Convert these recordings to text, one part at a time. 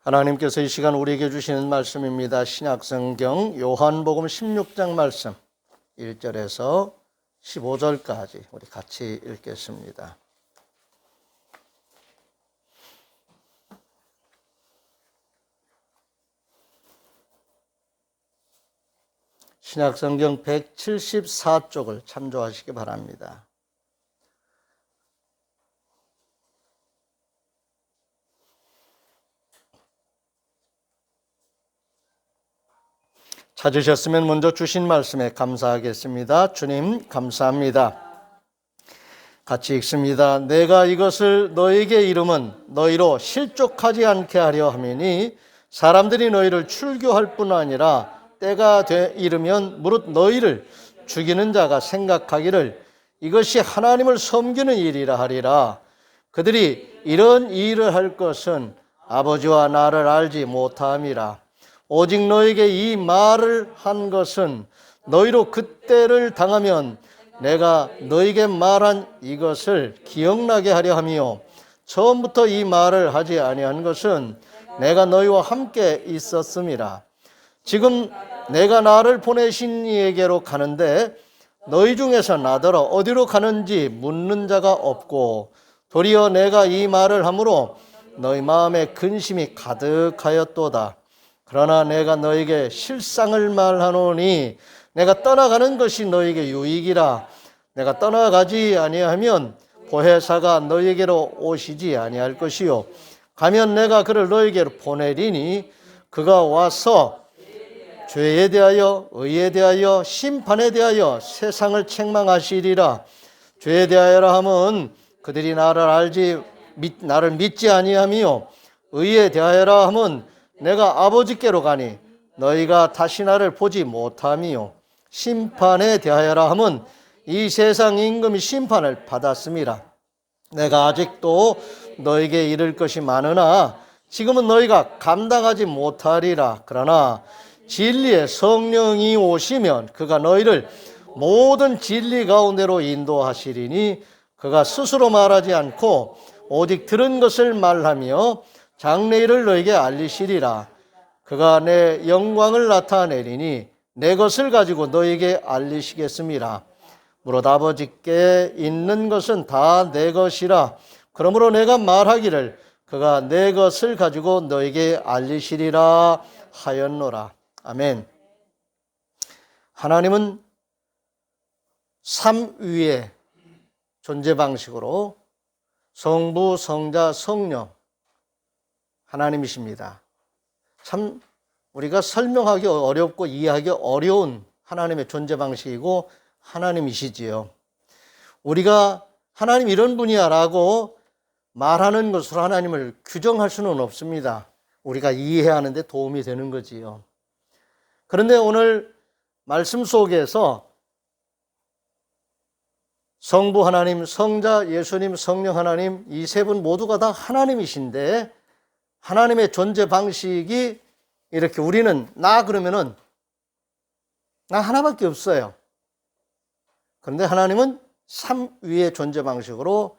하나님께서 이 시간 우리에게 주시는 말씀입니다. 신약성경 요한복음 16장 말씀 1절에서 15절까지 우리 같이 읽겠습니다. 신약성경 174쪽을 참조하시기 바랍니다. 찾으셨으면 먼저 주신 말씀에 감사하겠습니다. 주님 감사합니다. 같이 읽습니다. 내가 이것을 너에게 이름은 너희로 실족하지 않게 하려 함이니 사람들이 너희를 출교할 뿐 아니라 때가 이르면 무릇 너희를 죽이는 자가 생각하기를 이것이 하나님을 섬기는 일이라 하리라. 그들이 이런 일을 할 것은 아버지와 나를 알지 못함이라. 오직 너에게 이 말을 한 것은 너희로 그때를 당하면 내가 너에게 말한 이것을 기억나게 하려 함이요 처음부터 이 말을 하지 아니한 것은 내가 너희와 함께 있었음이라. 지금 내가 나를 보내신 이에게로 가는데 너희 중에서 나더러 어디로 가는지 묻는 자가 없고 도리어 내가 이 말을 함으로 너희 마음에 근심이 가득하였도다. 그러나 내가 너에게 실상을 말하노니 내가 떠나가는 것이 너에게 유익이라. 내가 떠나가지 아니하면 보혜사가 너에게로 오시지 아니할 것이요 가면 내가 그를 너에게로 보내리니 그가 와서 죄에 대하여 의에 대하여 심판에 대하여 세상을 책망하시리라. 죄에 대하여라 함은 그들이 나를 믿지 아니하며 의에 대하여라 함은 내가 아버지께로 가니 너희가 다시 나를 보지 못하미요 심판에 대하여라 함은 이 세상 임금이 심판을 받았음이라. 내가 아직도 너에게 이를 것이 많으나 지금은 너희가 감당하지 못하리라. 그러나 진리의 성령이 오시면 그가 너희를 모든 진리 가운데로 인도하시리니 그가 스스로 말하지 않고 오직 들은 것을 말하며 장래일을 너에게 알리시리라. 그가 내 영광을 나타내리니 내 것을 가지고 너에게 알리시겠음이라. 무릇 아버지께 있는 것은 다 내 것이라. 그러므로 내가 말하기를 그가 내 것을 가지고 너에게 알리시리라 하였노라. 아멘. 하나님은 삼위의 존재 방식으로 성부, 성자, 성령 하나님이십니다. 참 우리가 설명하기 어렵고 이해하기 어려운 하나님의 존재 방식이고 하나님이시지요. 우리가 하나님 이런 분이야 라고 말하는 것으로 하나님을 규정할 수는 없습니다. 우리가 이해하는 데 도움이 되는 거지요. 그런데 오늘 말씀 속에서 성부 하나님, 성자 예수님, 성령 하나님 이 세 분 모두가 다 하나님이신데 하나님의 존재 방식이 이렇게 우리는 나 그러면은 나 하나밖에 없어요. 그런데 하나님은 삼위의 존재 방식으로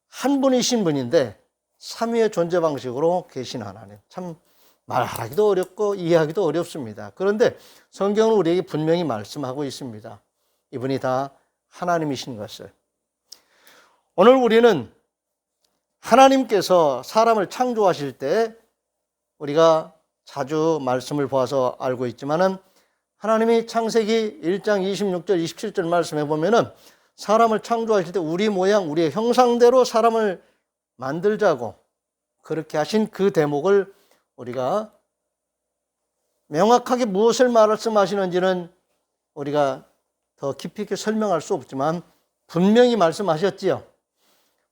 한 분이신 분인데 삼위의 존재 방식으로 계신 하나님. 참 말하기도 어렵고 이해하기도 어렵습니다. 그런데 성경은 우리에게 분명히 말씀하고 있습니다. 이분이 다 하나님이신 것을. 오늘 우리는 하나님께서 사람을 창조하실 때 우리가 자주 말씀을 보아서 알고 있지만은 하나님이 창세기 1장 26절 27절 말씀해 보면은 사람을 창조하실 때 우리 모양 우리의 형상대로 사람을 만들자고 그렇게 하신 그 대목을 우리가 명확하게 무엇을 말씀하시는지는 우리가 더 깊이 있게 설명할 수 없지만 분명히 말씀하셨지요.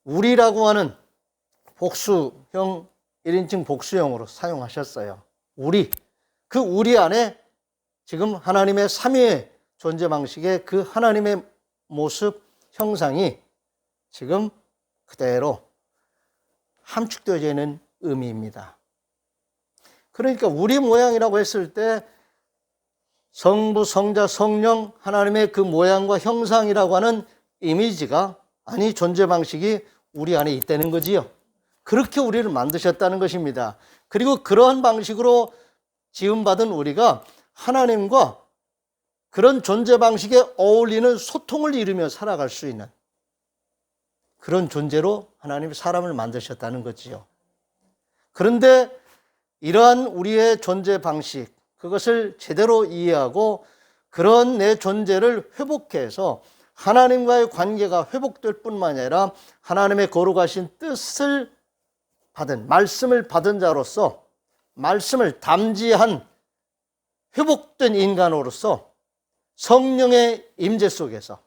우리라고 하는 복수형 1인칭 복수형으로 사용하셨어요. 우리. 그 우리 안에 지금 하나님의 삼위의 존재 방식의 그 하나님의 모습, 형상이 지금 그대로 함축되어져 있는 의미입니다. 그러니까 우리 모양이라고 했을 때 성부, 성자, 성령, 하나님의 그 모양과 형상이라고 하는 이미지가 아니 존재 방식이 우리 안에 있다는 거지요. 그렇게 우리를 만드셨다는 것입니다. 그리고 그러한 방식으로 지음받은 우리가 하나님과 그런 존재 방식에 어울리는 소통을 이루며 살아갈 수 있는 그런 존재로 하나님이 사람을 만드셨다는 거지요. 그런데 이러한 우리의 존재 방식, 그것을 제대로 이해하고 그런 내 존재를 회복해서 하나님과의 관계가 회복될 뿐만 아니라 하나님의 거룩하신 뜻을 받은, 말씀을 받은 자로서 말씀을 담지한 회복된 인간으로서 성령의 임재 속에서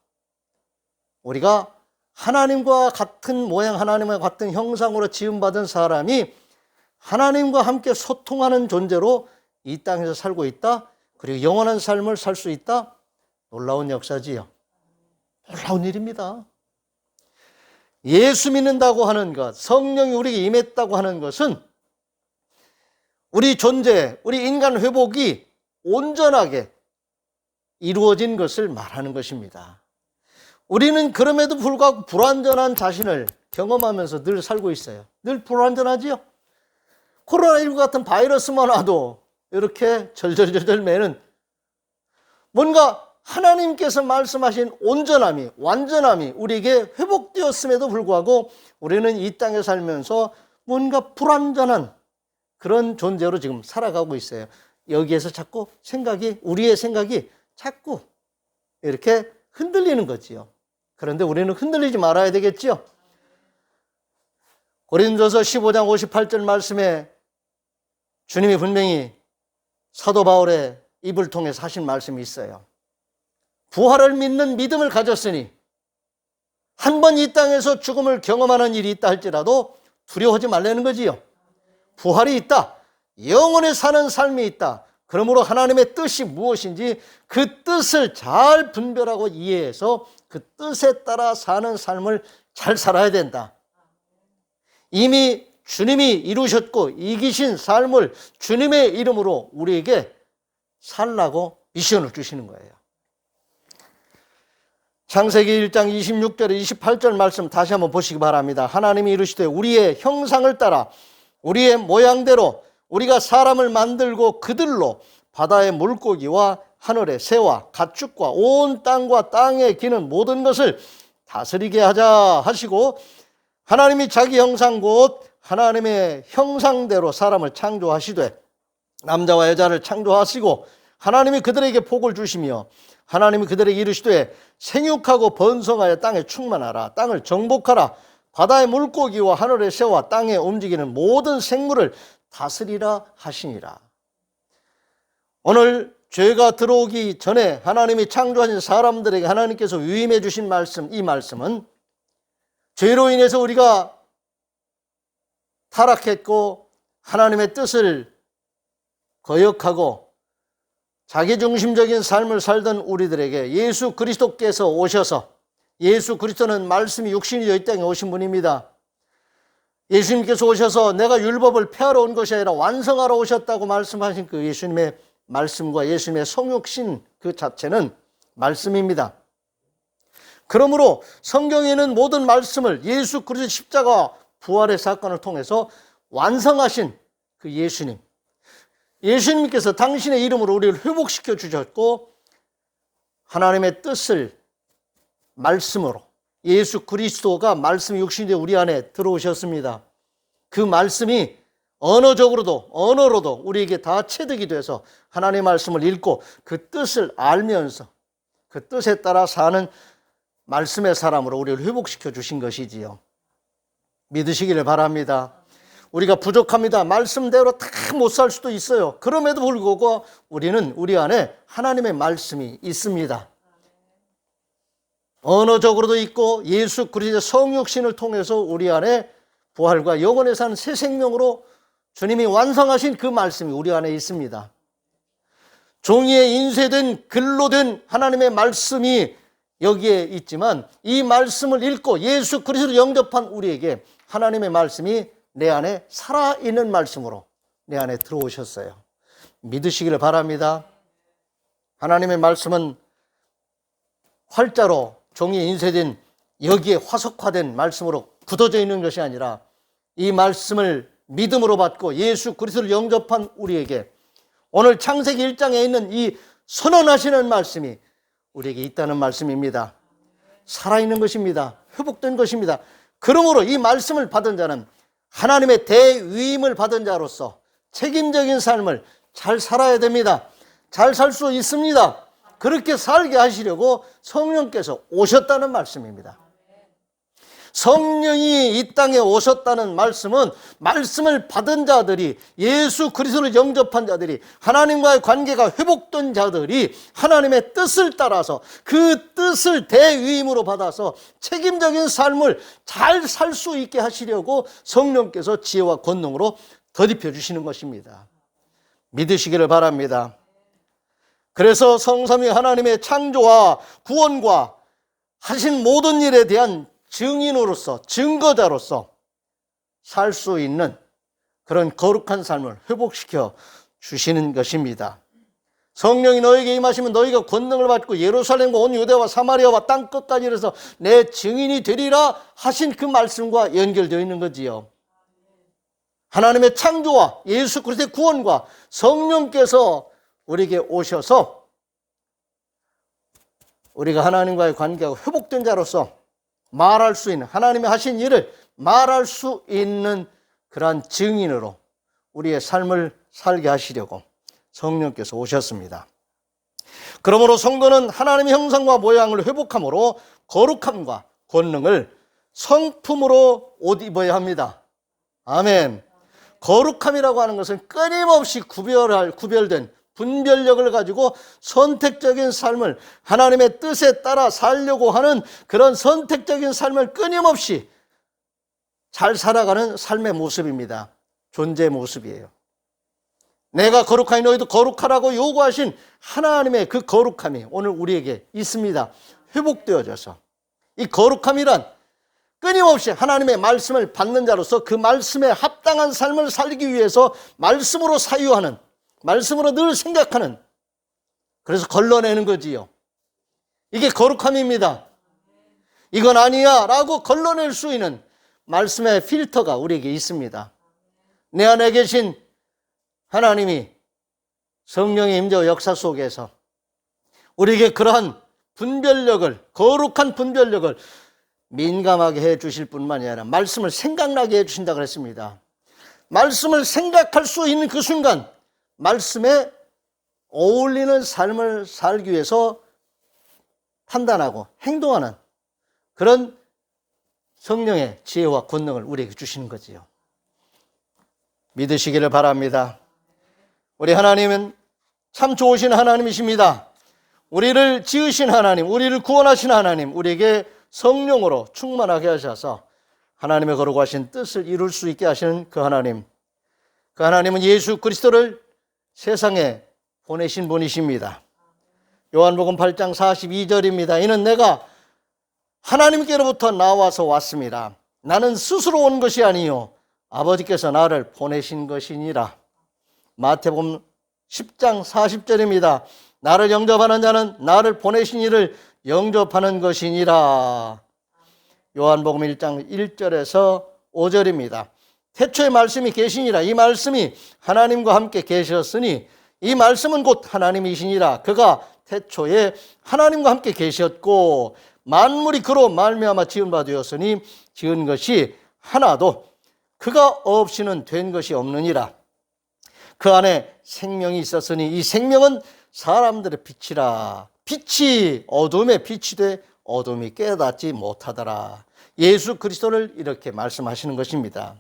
우리가 하나님과 같은 모양, 하나님과 같은 형상으로 지음받은 사람이 하나님과 함께 소통하는 존재로 이 땅에서 살고 있다. 그리고 영원한 삶을 살 수 있다. 놀라운 역사지요. 놀라운 일입니다. 예수 믿는다고 하는 것, 성령이 우리에게 임했다고 하는 것은 우리 존재, 우리 인간 회복이 온전하게 이루어진 것을 말하는 것입니다. 우리는 그럼에도 불구하고 불완전한 자신을 경험하면서 늘 살고 있어요. 늘 불완전하지요. 코로나19 같은 바이러스만 와도 이렇게 절절절절 매는 뭔가 하나님께서 말씀하신 온전함이, 완전함이 우리에게 회복되었음에도 불구하고 우리는 이 땅에 살면서 뭔가 불완전한 그런 존재로 지금 살아가고 있어요. 여기에서 자꾸 우리의 생각이 자꾸 이렇게 흔들리는 거지요. 그런데 우리는 흔들리지 말아야 되겠지요. 고린도서 15장 58절 말씀에 주님이 분명히 사도 바울의 입을 통해서 하신 말씀이 있어요. 부활을 믿는 믿음을 가졌으니 한 번 이 땅에서 죽음을 경험하는 일이 있다 할지라도 두려워하지 말라는 거지요. 부활이 있다. 영원히 사는 삶이 있다. 그러므로 하나님의 뜻이 무엇인지 그 뜻을 잘 분별하고 이해해서 그 뜻에 따라 사는 삶을 잘 살아야 된다. 이미 주님이 이루셨고 이기신 삶을 주님의 이름으로 우리에게 살라고 미션을 주시는 거예요. 창세기 1장 26절에 28절 말씀 다시 한번 보시기 바랍니다. 하나님이 이르시되 우리의 형상을 따라 우리의 모양대로 우리가 사람을 만들고 그들로 바다의 물고기와 하늘의 새와 가축과 온 땅과 땅에 기는 모든 것을 다스리게 하자 하시고 하나님이 자기 형상 곧 하나님의 형상대로 사람을 창조하시되 남자와 여자를 창조하시고 하나님이 그들에게 복을 주시며 하나님이 그들에게 이르시되 생육하고 번성하여 땅에 충만하라 땅을 정복하라 바다의 물고기와 하늘의 새와 땅에 움직이는 모든 생물을 다스리라 하시니라. 오늘 죄가 들어오기 전에 하나님이 창조하신 사람들에게 하나님께서 위임해 주신 말씀, 이 말씀은 죄로 인해서 우리가 타락했고 하나님의 뜻을 거역하고 자기중심적인 삶을 살던 우리들에게 예수 그리스도께서 오셔서, 예수 그리스도는 말씀이 육신이 되어 이 땅에 오신 분입니다. 예수님께서 오셔서 내가 율법을 폐하러 온 것이 아니라 완성하러 오셨다고 말씀하신 그 예수님의 말씀과 예수님의 성육신 그 자체는 말씀입니다. 그러므로 성경에는 모든 말씀을 예수 그리스도 십자가 부활의 사건을 통해서 완성하신 그 예수님께서 당신의 이름으로 우리를 회복시켜 주셨고 하나님의 뜻을 말씀으로 예수 그리스도가 말씀이 육신이 되어 우리 안에 들어오셨습니다. 그 말씀이 언어로도 우리에게 다 체득이 돼서 하나님의 말씀을 읽고 그 뜻을 알면서 그 뜻에 따라 사는 말씀의 사람으로 우리를 회복시켜 주신 것이지요. 믿으시기를 바랍니다. 우리가 부족합니다. 말씀대로 다 못 살 수도 있어요. 그럼에도 불구하고 우리는 우리 안에 하나님의 말씀이 있습니다. 언어적으로도 있고 예수 그리스도의 성육신을 통해서 우리 안에 부활과 영원에 사는 새 생명으로 주님이 완성하신 그 말씀이 우리 안에 있습니다. 종이에 인쇄된 글로 된 하나님의 말씀이 여기에 있지만 이 말씀을 읽고 예수 그리스도를 영접한 우리에게 하나님의 말씀이 내 안에 살아있는 말씀으로 내 안에 들어오셨어요. 믿으시기를 바랍니다. 하나님의 말씀은 활자로 종이에 인쇄된 여기에 화석화된 말씀으로 굳어져 있는 것이 아니라 이 말씀을 믿음으로 받고 예수 그리스도를 영접한 우리에게 오늘 창세기 1장에 있는 이 선언하시는 말씀이 우리에게 있다는 말씀입니다. 살아있는 것입니다. 회복된 것입니다. 그러므로 이 말씀을 받은 자는 하나님의 대위임을 받은 자로서 책임적인 삶을 잘 살아야 됩니다. 잘 살 수 있습니다. 그렇게 살게 하시려고 성령께서 오셨다는 말씀입니다. 성령이 이 땅에 오셨다는 말씀은 말씀을 받은 자들이, 예수 그리스도를 영접한 자들이, 하나님과의 관계가 회복된 자들이 하나님의 뜻을 따라서 그 뜻을 대위임으로 받아서 책임적인 삶을 잘 살 수 있게 하시려고 성령께서 지혜와 권능으로 덧입혀 주시는 것입니다. 믿으시기를 바랍니다. 그래서 성삼위 하나님의 창조와 구원과 하신 모든 일에 대한 증인으로서, 증거자로서 살 수 있는 그런 거룩한 삶을 회복시켜 주시는 것입니다. 성령이 너에게 임하시면 너희가 권능을 받고 예루살렘과 온 유대와 사마리아와 땅 끝까지 이르러서 내 증인이 되리라 하신 그 말씀과 연결되어 있는 거지요. 하나님의 창조와 예수 그리스도의 구원과 성령께서 우리에게 오셔서 우리가 하나님과의 관계가 회복된 자로서 말할 수 있는, 하나님이 하신 일을 말할 수 있는 그러한 증인으로 우리의 삶을 살게 하시려고 성령께서 오셨습니다. 그러므로 성도는 하나님의 형상과 모양을 회복함으로 거룩함과 권능을 성품으로 옷 입어야 합니다. 아멘. 거룩함이라고 하는 것은 끊임없이 구별된 분별력을 가지고 선택적인 삶을, 하나님의 뜻에 따라 살려고 하는 그런 선택적인 삶을 끊임없이 잘 살아가는 삶의 모습입니다. 존재의 모습이에요. 내가 거룩하니 너희도 거룩하라고 요구하신 하나님의 그 거룩함이 오늘 우리에게 있습니다. 회복되어져서 이 거룩함이란 끊임없이 하나님의 말씀을 받는 자로서 그 말씀에 합당한 삶을 살기 위해서 말씀으로 사유하는, 말씀으로 늘 생각하는, 그래서 걸러내는 거지요. 이게 거룩함입니다. 이건 아니야 라고 걸러낼 수 있는 말씀의 필터가 우리에게 있습니다. 내 안에 계신 하나님이 성령의 임재와 역사 속에서 우리에게 그러한 분별력을, 거룩한 분별력을 민감하게 해 주실 뿐만이 아니라 말씀을 생각나게 해 주신다 그랬습니다. 말씀을 생각할 수 있는 그 순간 말씀에 어울리는 삶을 살기 위해서 판단하고 행동하는 그런 성령의 지혜와 권능을 우리에게 주시는 거지요. 믿으시기를 바랍니다. 우리 하나님은 참 좋으신 하나님이십니다. 우리를 지으신 하나님, 우리를 구원하신 하나님, 우리에게 성령으로 충만하게 하셔서 하나님의 거룩하신 뜻을 이룰 수 있게 하시는 그 하나님, 그 하나님은 예수 그리스도를 세상에 보내신 분이십니다. 요한복음 8장 42절입니다. 이는 내가 하나님께로부터 나와서 왔습니다. 나는 스스로 온 것이 아니요 아버지께서 나를 보내신 것이니라. 마태복음 10장 40절입니다. 나를 영접하는 자는 나를 보내신 이를 영접하는 것이니라. 요한복음 1장 1절에서 5절입니다. 태초에 말씀이 계시니라. 이 말씀이 하나님과 함께 계셨으니 이 말씀은 곧 하나님이시니라. 그가 태초에 하나님과 함께 계셨고 만물이 그로 말미암아 지은 바 되었으니 지은 것이 하나도 그가 없이는 된 것이 없느니라. 그 안에 생명이 있었으니 이 생명은 사람들의 빛이라. 빛이 어둠에 빛이 돼 어둠이 깨닫지 못하더라. 예수 그리스도를 이렇게 말씀하시는 것입니다.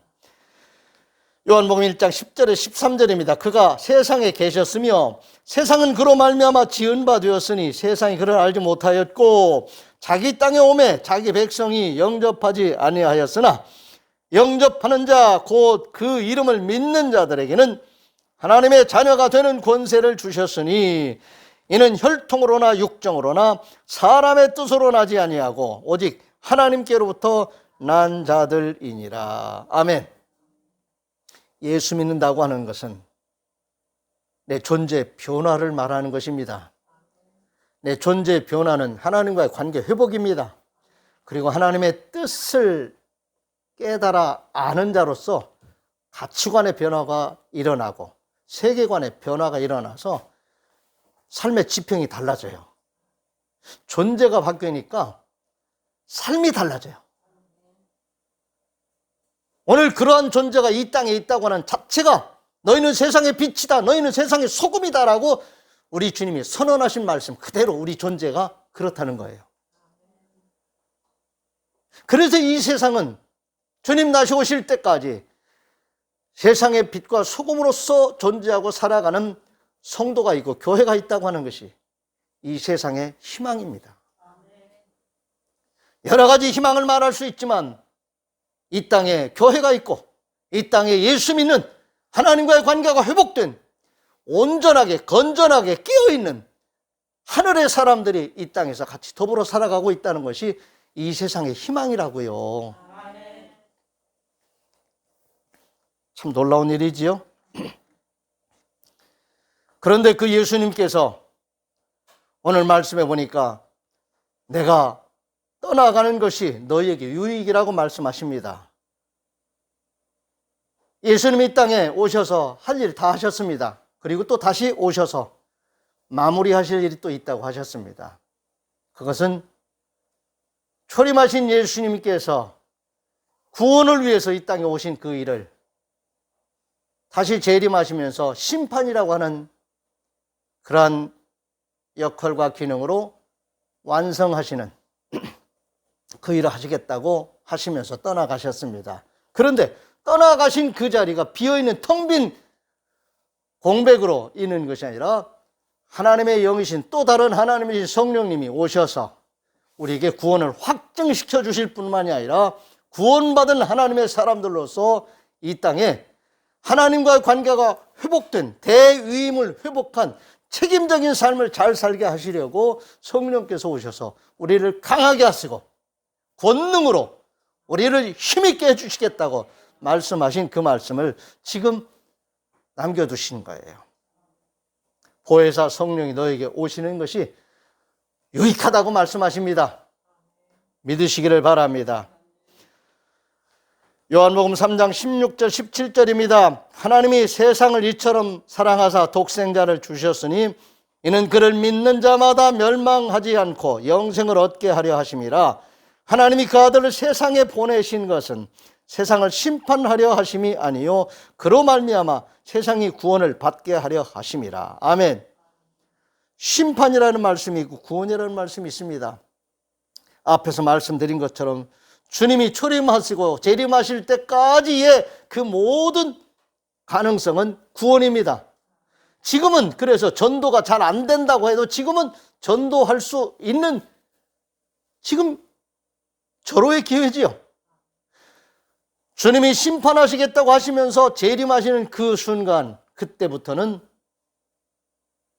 요한복음 1장 10절에 13절입니다. 그가 세상에 계셨으며 세상은 그로 말미암아 지은 바 되었으니 세상이 그를 알지 못하였고 자기 땅에 오매 자기 백성이 영접하지 아니하였으나 영접하는 자 곧 그 이름을 믿는 자들에게는 하나님의 자녀가 되는 권세를 주셨으니 이는 혈통으로나 육정으로나 사람의 뜻으로 나지 아니하고 오직 하나님께로부터 난 자들이니라. 아멘. 예수 믿는다고 하는 것은 내 존재 변화를 말하는 것입니다. 내 존재 변화는 하나님과의 관계 회복입니다. 그리고 하나님의 뜻을 깨달아 아는 자로서 가치관의 변화가 일어나고 세계관의 변화가 일어나서 삶의 지평이 달라져요. 존재가 바뀌니까 삶이 달라져요. 오늘 그러한 존재가 이 땅에 있다고 하는 자체가 너희는 세상의 빛이다, 너희는 세상의 소금이다라고 우리 주님이 선언하신 말씀 그대로 우리 존재가 그렇다는 거예요. 그래서 이 세상은 주님 다시 오실 때까지 세상의 빛과 소금으로서 존재하고 살아가는 성도가 있고 교회가 있다고 하는 것이 이 세상의 희망입니다. 여러 가지 희망을 말할 수 있지만 이 땅에 교회가 있고 이 땅에 예수 믿는 하나님과의 관계가 회복된 온전하게 건전하게 깨어있는 하늘의 사람들이 이 땅에서 같이 더불어 살아가고 있다는 것이 이 세상의 희망이라고요. 참 놀라운 일이지요. 그런데 그 예수님께서 오늘 말씀해 보니까 내가 떠나가는 것이 너희에게 유익이라고 말씀하십니다. 예수님이 이 땅에 오셔서 할 일 다 하셨습니다. 그리고 또 다시 오셔서 마무리하실 일이 또 있다고 하셨습니다. 그것은 초림하신 예수님께서 구원을 위해서 이 땅에 오신 그 일을 다시 재림하시면서 심판이라고 하는 그러한 역할과 기능으로 완성하시는 그 일을 하시겠다고 하시면서 떠나가셨습니다. 그런데 떠나가신 그 자리가 비어있는 텅 빈 공백으로 있는 것이 아니라 하나님의 영이신 또 다른 하나님이신 성령님이 오셔서 우리에게 구원을 확증시켜 주실 뿐만이 아니라 구원받은 하나님의 사람들로서 이 땅에 하나님과의 관계가 회복된 대위임을 회복한 책임적인 삶을 잘 살게 하시려고 성령께서 오셔서 우리를 강하게 하시고 권능으로 우리를 힘있게 해주시겠다고 말씀하신 그 말씀을 지금 남겨두신 거예요. 보혜사 성령이 너에게 오시는 것이 유익하다고 말씀하십니다. 믿으시기를 바랍니다. 요한복음 3장 16절 17절입니다. 하나님이 세상을 이처럼 사랑하사 독생자를 주셨으니 이는 그를 믿는 자마다 멸망하지 않고 영생을 얻게 하려 하심이라. 하나님이 그 아들을 세상에 보내신 것은 세상을 심판하려 하심이 아니요 그로 말미암아 세상이 구원을 받게 하려 하심이라. 아멘. 심판이라는 말씀이 있고 구원이라는 말씀이 있습니다. 앞에서 말씀드린 것처럼 주님이 초림하시고 재림하실 때까지의 그 모든 가능성은 구원입니다. 지금은 그래서 전도가 잘 안 된다고 해도 지금은 전도할 수 있는 지금 절호의 기회지요. 주님이 심판하시겠다고 하시면서 재림하시는 그 순간, 그때부터는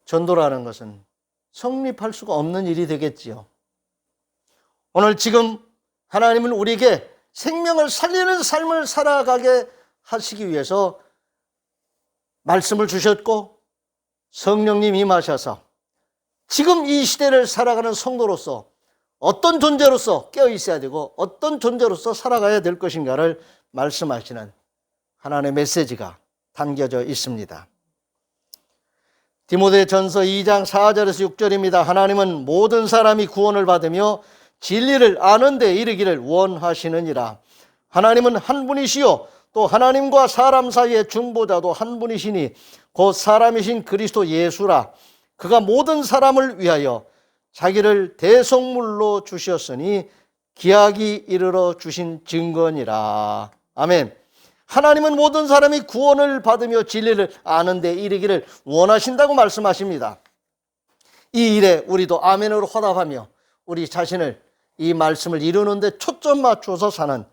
전도라는 것은 성립할 수가 없는 일이 되겠지요. 오늘 지금 하나님은 우리에게 생명을 살리는 삶을 살아가게 하시기 위해서 말씀을 주셨고 성령님 임하셔서 지금 이 시대를 살아가는 성도로서 어떤 존재로서 깨어 있어야 되고 어떤 존재로서 살아가야 될 것인가를 말씀하시는 하나님의 메시지가 담겨져 있습니다. 디모데전서 2장 4절에서 6절입니다. 하나님은 모든 사람이 구원을 받으며 진리를 아는 데 이르기를 원하시느니라. 하나님은 한 분이시요 또 하나님과 사람 사이의 중보자도 한 분이시니 곧 사람이신 그리스도 예수라. 그가 모든 사람을 위하여 자기를 대속물로 주셨으니 기약이 이르러 주신 증거니라. 아멘. 하나님은 모든 사람이 구원을 받으며 진리를 아는 데 이르기를 원하신다고 말씀하십니다. 이 일에 우리도 아멘으로 화답하며 우리 자신을 이 말씀을 이루는 데 초점 맞춰서 사는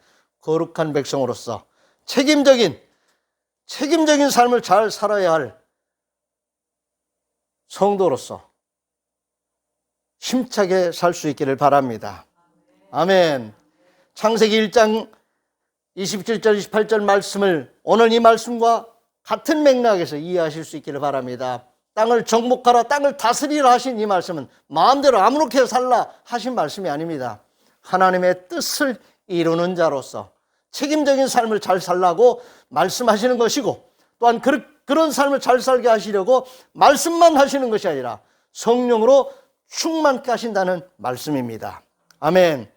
거룩한 백성으로서 책임적인 삶을 잘 살아야 할 성도로서 힘차게 살 수 있기를 바랍니다. 아멘. 창세기 1장 27절 28절 말씀을 오늘 이 말씀과 같은 맥락에서 이해하실 수 있기를 바랍니다. 땅을 정복하라, 땅을 다스리라 하신 이 말씀은 마음대로 아무렇게 살라 하신 말씀이 아닙니다. 하나님의 뜻을 이루는 자로서 책임적인 삶을 잘 살라고 말씀하시는 것이고, 또한 그런 삶을 잘 살게 하시려고 말씀만 하시는 것이 아니라 성령으로 충만케 하신다는 말씀입니다. 아멘.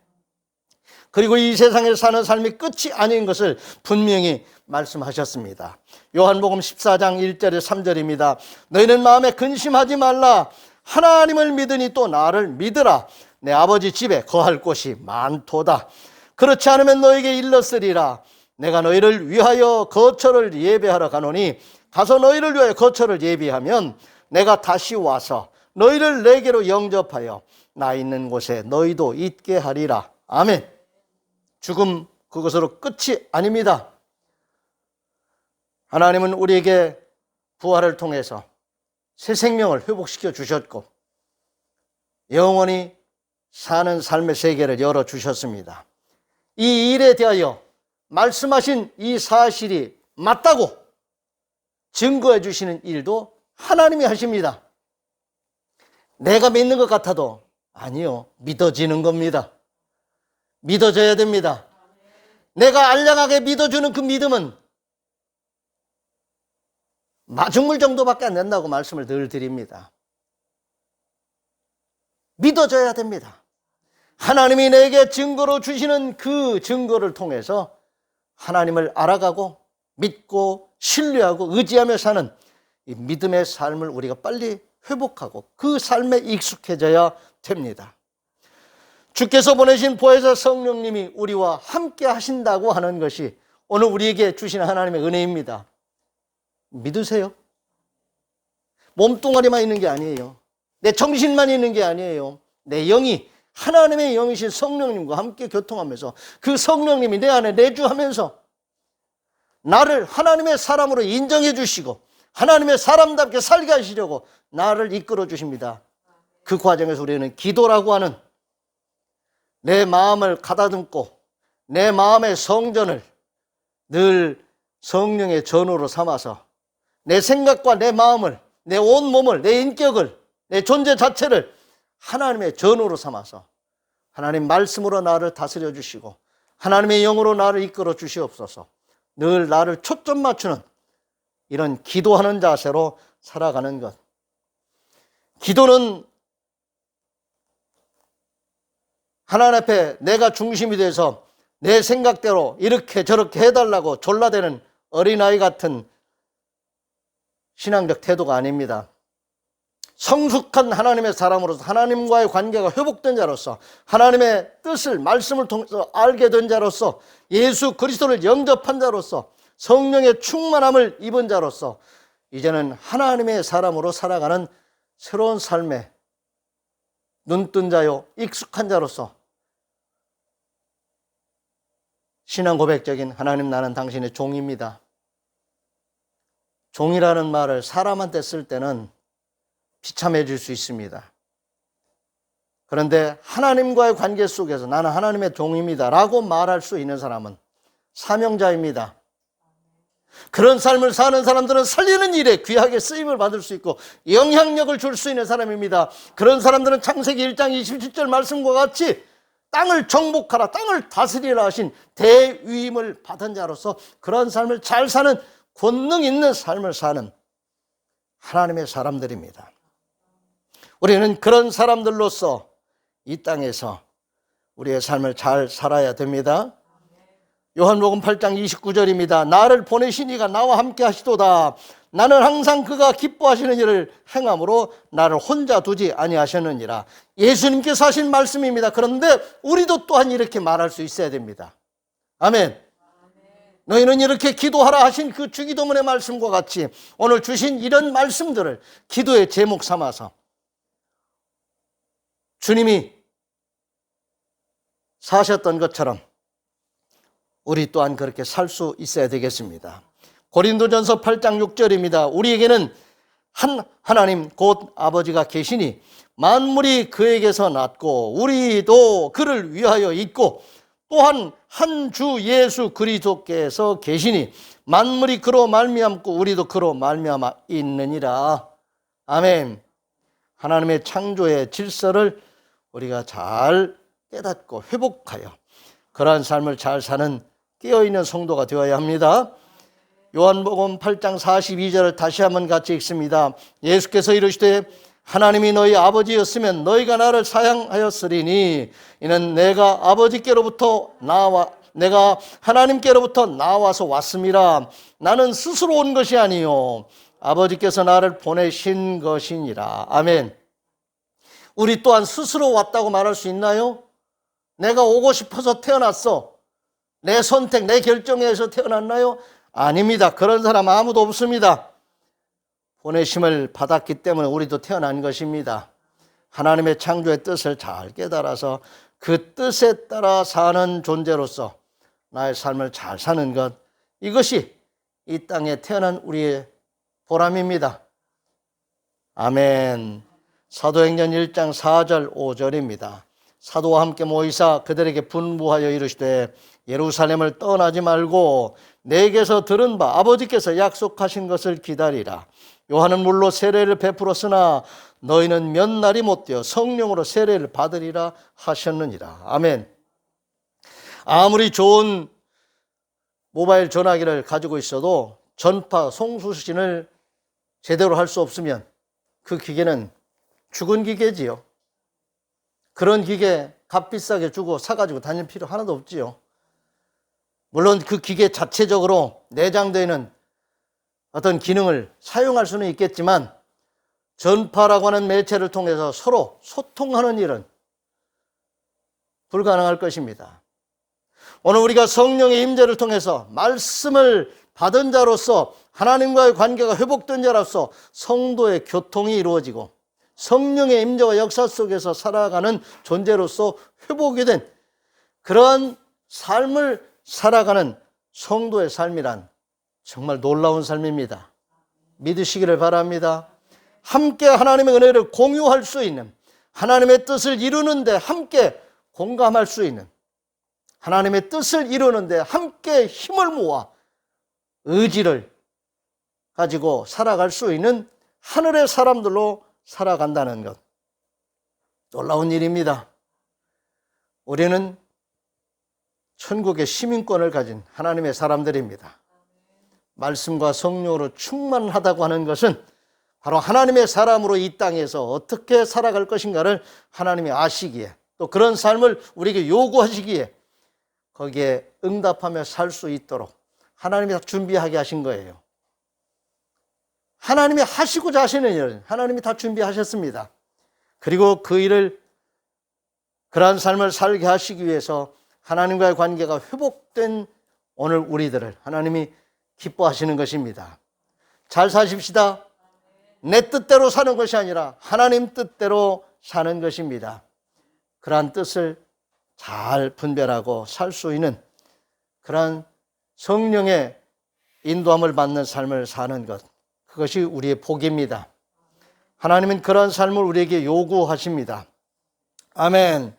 그리고 이 세상에 사는 삶이 끝이 아닌 것을 분명히 말씀하셨습니다. 요한복음 14장 1절에 3절입니다. 너희는 마음에 근심하지 말라. 하나님을 믿으니 또 나를 믿으라. 내 아버지 집에 거할 곳이 많도다. 그렇지 않으면 너에게 일렀으리라. 내가 너희를 위하여 거처를 예배하러 가노니 가서 너희를 위하여 거처를 예비하면 내가 다시 와서 너희를 내게로 영접하여 나 있는 곳에 너희도 있게 하리라. 아멘. 죽음 그것으로 끝이 아닙니다. 하나님은 우리에게 부활을 통해서 새 생명을 회복시켜 주셨고 영원히 사는 삶의 세계를 열어주셨습니다. 이 일에 대하여 말씀하신 이 사실이 맞다고 증거해 주시는 일도 하나님이 하십니다. 내가 믿는 것 같아도 아니요, 믿어지는 겁니다. 믿어져야 됩니다. 내가 알량하게 믿어주는 그 믿음은 마중물 정도밖에 안 된다고 말씀을 늘 드립니다. 믿어져야 됩니다. 하나님이 내게 증거로 주시는 그 증거를 통해서 하나님을 알아가고 믿고 신뢰하고 의지하며 사는 이 믿음의 삶을 우리가 빨리 회복하고 그 삶에 익숙해져야 됩니다. 주께서 보내신 보혜사 성령님이 우리와 함께 하신다고 하는 것이 오늘 우리에게 주신 하나님의 은혜입니다. 믿으세요? 몸뚱아리만 있는 게 아니에요. 내 정신만 있는 게 아니에요. 내 영이 하나님의 영이신 성령님과 함께 교통하면서 그 성령님이 내 안에 내주하면서 나를 하나님의 사람으로 인정해 주시고 하나님의 사람답게 살게 하시려고 나를 이끌어 주십니다. 그 과정에서 우리는 기도라고 하는 내 마음을 가다듬고 내 마음의 성전을 늘 성령의 전으로 삼아서 내 생각과 내 마음을, 내 온몸을, 내 인격을, 내 존재 자체를 하나님의 전으로 삼아서 하나님 말씀으로 나를 다스려 주시고 하나님의 영으로 나를 이끌어 주시옵소서. 늘 나를 초점 맞추는 이런 기도하는 자세로 살아가는 것. 기도는 하나님 앞에 내가 중심이 돼서 내 생각대로 이렇게 저렇게 해달라고 졸라대는 어린아이 같은 신앙적 태도가 아닙니다. 성숙한 하나님의 사람으로서 하나님과의 관계가 회복된 자로서 하나님의 뜻을 말씀을 통해서 알게 된 자로서 예수 그리스도를 영접한 자로서 성령의 충만함을 입은 자로서 이제는 하나님의 사람으로 살아가는 새로운 삶에 눈뜬 자요 익숙한 자로서 신앙 고백적인 하나님 나는 당신의 종입니다. 종이라는 말을 사람한테 쓸 때는 비참해질 수 있습니다. 그런데 하나님과의 관계 속에서 나는 하나님의 종입니다 라고 말할 수 있는 사람은 사명자입니다. 그런 삶을 사는 사람들은 살리는 일에 귀하게 쓰임을 받을 수 있고 영향력을 줄 수 있는 사람입니다. 그런 사람들은 창세기 1장 27절 말씀과 같이 땅을 정복하라, 땅을 다스리라 하신 대위임을 받은 자로서 그런 삶을 잘 사는 권능 있는 삶을 사는 하나님의 사람들입니다. 우리는 그런 사람들로서 이 땅에서 우리의 삶을 잘 살아야 됩니다. 요한복음 8장 29절입니다. 나를 보내신 이가 나와 함께 하시도다. 나는 항상 그가 기뻐하시는 일을 행함으로 나를 혼자 두지 아니하셨느니라. 예수님께서 하신 말씀입니다. 그런데 우리도 또한 이렇게 말할 수 있어야 됩니다. 아멘. 너희는 이렇게 기도하라 하신 그 주기도문의 말씀과 같이 오늘 주신 이런 말씀들을 기도의 제목 삼아서 주님이 사셨던 것처럼 우리 또한 그렇게 살 수 있어야 되겠습니다. 고린도전서 8장 6절입니다. 우리에게는 한 하나님 곧 아버지가 계시니 만물이 그에게서 났고 우리도 그를 위하여 있고 또한 한 주 예수 그리스도께서 계시니 만물이 그로 말미암고 우리도 그로 말미암아 있느니라. 아멘. 하나님의 창조의 질서를 우리가 잘 깨닫고 회복하여 그러한 삶을 잘 사는 깨어있는 성도가 되어야 합니다. 요한복음 8장 42절을 다시 한번 같이 읽습니다. 예수께서 이르시되 하나님이 너희 아버지였으면 너희가 나를 사랑하였으리니 이는 내가 하나님께로부터 나와서 왔음이라. 나는 스스로 온 것이 아니요 아버지께서 나를 보내신 것이니라. 아멘. 우리 또한 스스로 왔다고 말할 수 있나요? 내가 오고 싶어서 태어났어. 내 선택, 내 결정에 의해서 태어났나요? 아닙니다. 그런 사람 아무도 없습니다. 보내심을 받았기 때문에 우리도 태어난 것입니다. 하나님의 창조의 뜻을 잘 깨달아서 그 뜻에 따라 사는 존재로서 나의 삶을 잘 사는 것, 이것이 이 땅에 태어난 우리의 보람입니다. 아멘. 사도행전 1장 4절 5절입니다. 사도와 함께 모이사 그들에게 분부하여 이르시되 예루살렘을 떠나지 말고 내게서 들은 바 아버지께서 약속하신 것을 기다리라. 요한은 물로 세례를 베풀었으나 너희는 몇 날이 못되어 성령으로 세례를 받으리라 하셨느니라. 아멘. 아무리 좋은 모바일 전화기를 가지고 있어도 전파 송수신을 제대로 할 수 없으면 그 기계는 죽은 기계지요. 그런 기계 값비싸게 주고 사가지고 다닐 필요 하나도 없지요. 물론 그 기계 자체적으로 내장되어 있는 어떤 기능을 사용할 수는 있겠지만 전파라고 하는 매체를 통해서 서로 소통하는 일은 불가능할 것입니다. 오늘 우리가 성령의 임재를 통해서 말씀을 받은 자로서 하나님과의 관계가 회복된 자로서 성도의 교통이 이루어지고 성령의 임재와 역사 속에서 살아가는 존재로서 회복이 된 그러한 삶을 살아가는 성도의 삶이란 정말 놀라운 삶입니다. 믿으시기를 바랍니다. 함께 하나님의 은혜를 공유할 수 있는, 하나님의 뜻을 이루는데 함께 공감할 수 있는, 하나님의 뜻을 이루는데 함께 힘을 모아 의지를 가지고 살아갈 수 있는 하늘의 사람들로 살아간다는 것, 놀라운 일입니다. 우리는 천국의 시민권을 가진 하나님의 사람들입니다. 말씀과 성령으로 충만하다고 하는 것은 바로 하나님의 사람으로 이 땅에서 어떻게 살아갈 것인가를 하나님이 아시기에, 또 그런 삶을 우리에게 요구하시기에 거기에 응답하며 살 수 있도록 하나님이 다 준비하게 하신 거예요. 하나님이 하시고자 하시는 일을 하나님이 다 준비하셨습니다. 그리고 그 일을, 그러한 삶을 살게 하시기 위해서 하나님과의 관계가 회복된 오늘 우리들을 하나님이 기뻐하시는 것입니다. 잘 사십시다. 내 뜻대로 사는 것이 아니라 하나님 뜻대로 사는 것입니다. 그러한 뜻을 잘 분별하고 살 수 있는 그러한 성령의 인도함을 받는 삶을 사는 것, 그것이 우리의 복입니다. 하나님은 그러한 삶을 우리에게 요구하십니다. 아멘.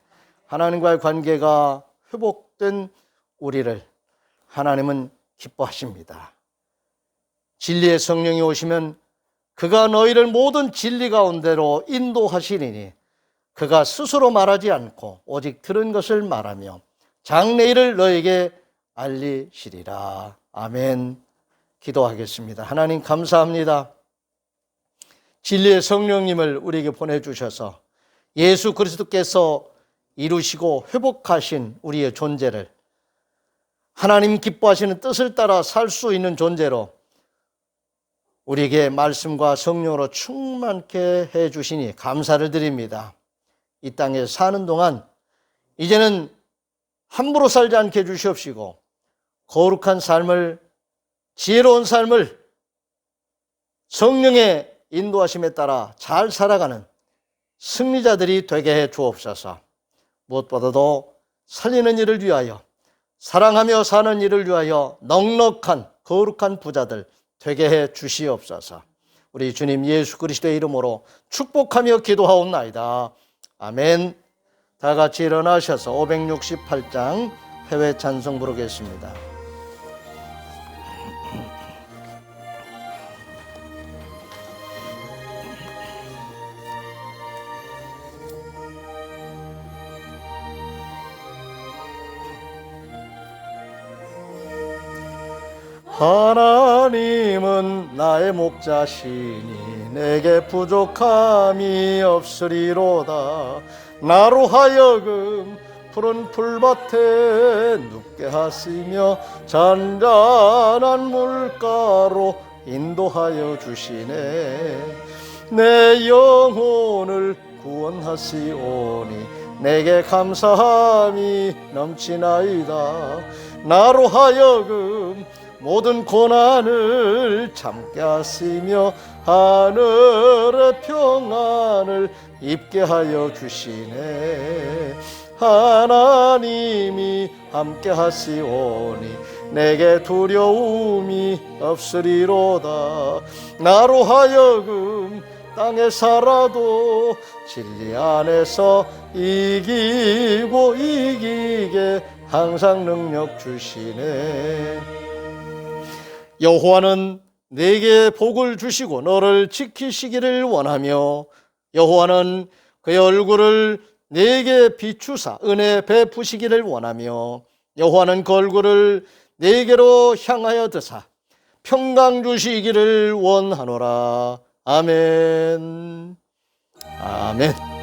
하나님과의 관계가 회복된 우리를 하나님은 기뻐하십니다. 진리의 성령이 오시면 그가 너희를 모든 진리 가운데로 인도하시리니 그가 스스로 말하지 않고 오직 들은 것을 말하며 장래일을 너에게 알리시리라. 아멘. 기도하겠습니다. 하나님 감사합니다. 진리의 성령님을 우리에게 보내주셔서 예수 그리스도께서 이루시고 회복하신 우리의 존재를 하나님 기뻐하시는 뜻을 따라 살 수 있는 존재로 우리에게 말씀과 성령으로 충만케 해주시니 감사를 드립니다. 이 땅에 사는 동안 이제는 함부로 살지 않게 해주시옵시고 거룩한 삶을, 지혜로운 삶을 성령의 인도하심에 따라 잘 살아가는 승리자들이 되게 해 주옵소서. 무엇보다도 살리는 일을 위하여, 사랑하며 사는 일을 위하여 넉넉한 거룩한 부자들 되게 해 주시옵소서. 우리 주님 예수 그리스도의 이름으로 축복하며 기도하옵나이다. 아멘. 다 같이 일어나셔서 568장 회외 찬송 부르겠습니다. 하나님은 나의 목자시니 내게 부족함이 없으리로다. 나로 하여금 푸른 풀밭에 눕게 하시며 잔잔한 물가로 인도하여 주시네. 내 영혼을 구원하시오니 내게 감사함이 넘치나이다. 나로 하여금 모든 고난을 참게 하시며 하늘의 평안을 입게 하여 주시네. 하나님이 함께 하시오니 내게 두려움이 없으리로다. 나로 하여금 땅에 살아도 진리 안에서 이기고 이기게 항상 능력 주시네. 여호와는 내게 복을 주시고 너를 지키시기를 원하며 여호와는 그의 얼굴을 내게 비추사 은혜 베푸시기를 원하며 여호와는 그 얼굴을 내게로 향하여 드사 평강 주시기를 원하노라. 아멘. 아멘.